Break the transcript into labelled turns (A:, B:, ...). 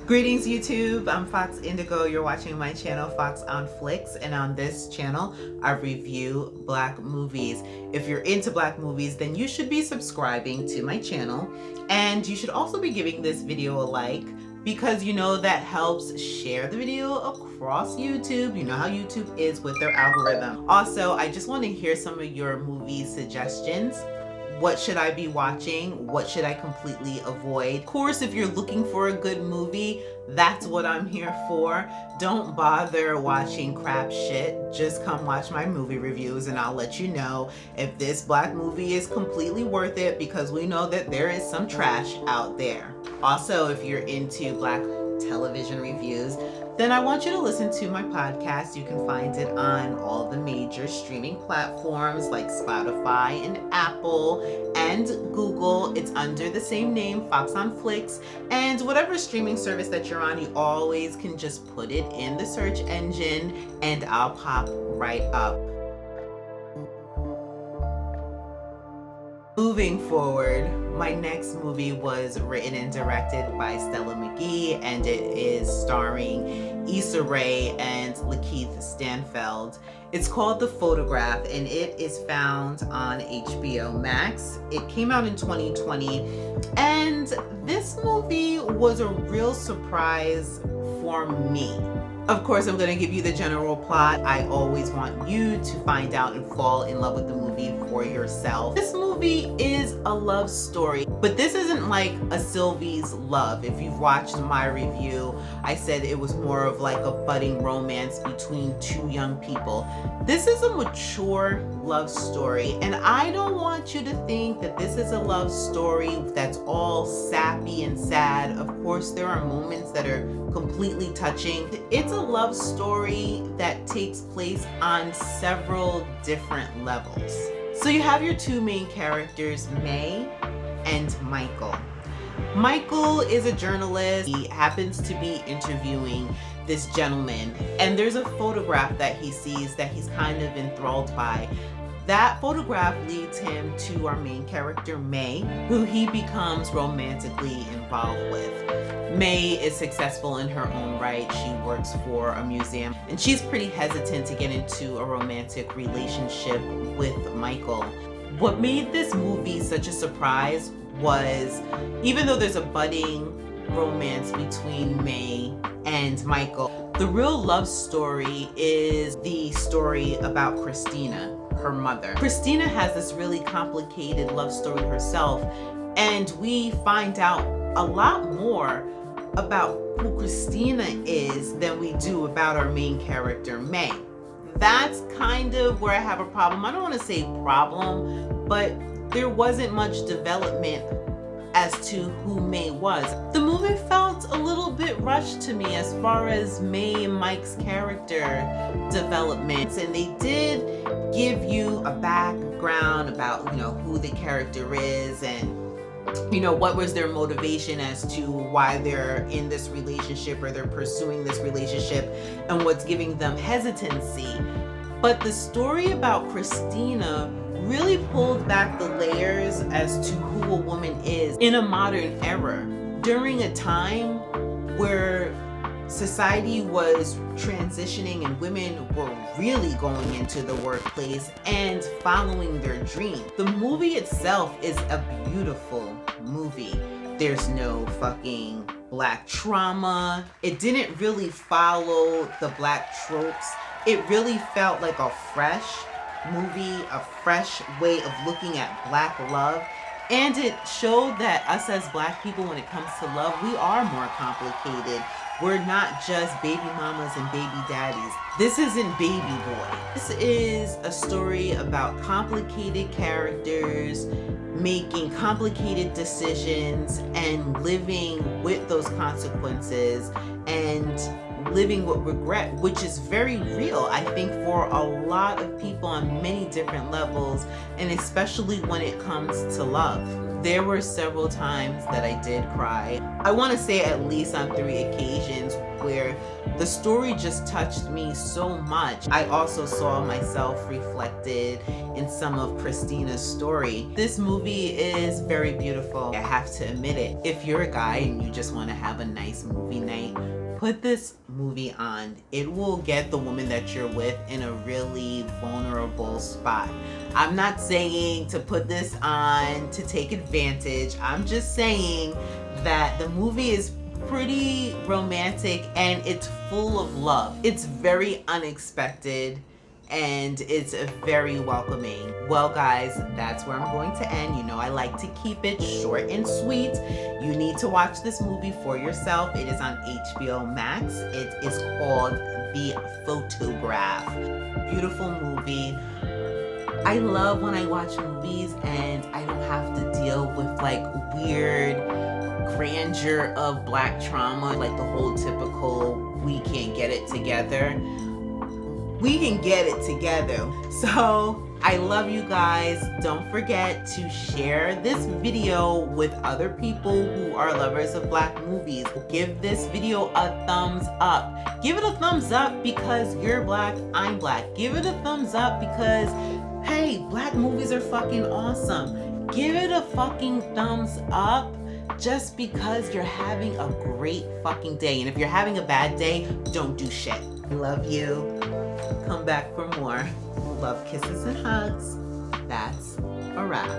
A: Greetings YouTube, I'm Fox Indigo. You're watching my channel Fox on Flix, and on this channel I review black movies. If you're into black movies, then you should be subscribing to my channel, and you should also be giving this video a like, because you know that helps share the video across YouTube. You know how YouTube is with their algorithm. Also, I just want to hear some of your movie suggestions. What should I be watching? What should I completely avoid? Of course, if you're looking for a good movie, that's what I'm here for. Don't bother watching crap shit. Just come watch my movie reviews and I'll let you know if this black movie is completely worth it, because we know that there is some trash out there. Also, if you're into black television reviews, then I want you to listen to my podcast. You can find it on all the major streaming platforms like Spotify and Apple and Google. It's under the same name, Fox on Flix. And whatever streaming service that you're on, you always can just put it in the search engine and I'll pop right up. Moving forward, my next movie was written and directed by Stella McGee, and it is starring Issa Rae and Lakeith Stanfield. It's called The Photograph, and it is found on HBO Max. It came out in 2020, and this movie was a real surprise for me. Of course, I'm going to give you the general plot. I always want you to find out and fall in love with the movie for yourself. This movie is a love story, but this isn't like a Sylvie's Love. If you've watched my review, I said it was more of like a budding romance between two young people. This is a mature love story, and I don't want you to think that this is a love story that's all sappy and sad. Of course, there are moments that are completely touching. It's a love story that takes place on several different levels. So you have your two main characters, Mae and Michael. Michael is a journalist. He happens to be interviewing this gentleman, and there's a photograph that he sees that he's kind of enthralled by. That photograph leads him to our main character, Mae, who he becomes romantically involved with. Mae is successful in her own right. She works for a museum, and she's pretty hesitant to get into a romantic relationship with Michael. What made this movie such a surprise was, even though there's a budding romance between Mae and Michael, the real love story is the story about Christina, her mother. Christina has this really complicated love story herself, and we find out a lot more about who Christina is than we do about our main character, Mae. That's kind of where I have a problem. I don't want to say problem, but there wasn't much development as to who Mae was. The movie felt a little bit rushed to me as far as Mae and Mike's character developments, and they did give you a background about, who the character is and what was their motivation as to why they're in this relationship or they're pursuing this relationship and what's giving them hesitancy. But the story about Christina really pulled back the layers as to who a woman is in a modern era, during a time where society was transitioning and women were really going into the workplace and following their dream. The movie itself is a beautiful movie. There's no fucking black trauma. It didn't really follow the black tropes. It really felt like a fresh movie, a fresh way of looking at black love. And it showed that us as black people, when it comes to love, we are more complicated. We're not just baby mamas and baby daddies. This isn't Baby Boy. This is a story about complicated characters making complicated decisions and living with those consequences and living with regret, which is very real, I think, for a lot of people on many different levels, and especially when it comes to love. There were several times that I did cry. I want to say at least on 3 occasions where The story just touched me so much. I also saw myself reflected in some of Christina's story. This movie is very beautiful. I have to admit it. If you're a guy and you just want to have a nice movie night, put this movie on. It will get the woman that you're with in a really vulnerable spot. I'm not saying to put this on to take advantage. I'm just saying that the movie is pretty romantic and it's full of love. It's very unexpected and it's very welcoming. Well guys, that's where I'm going to end. You know I like to keep it short and sweet. You need to watch this movie for yourself. It is on HBO Max. It is called The Photograph. Beautiful movie. I love when I watch movies and I don't have to deal with like weird grandeur of Black trauma, like the whole typical we can't get it together. We can get it together. So I love you guys. Don't forget to share this video with other people who are lovers of Black movies. Give this video a thumbs up. Give it a thumbs up because you're Black, I'm Black. Give it a thumbs up because, hey, Black movies are fucking awesome. Give it a fucking thumbs up just because you're having a great fucking day. And if you're having a bad day, don't do shit. I love you. Come back for more. Love, kisses, and hugs. That's a wrap.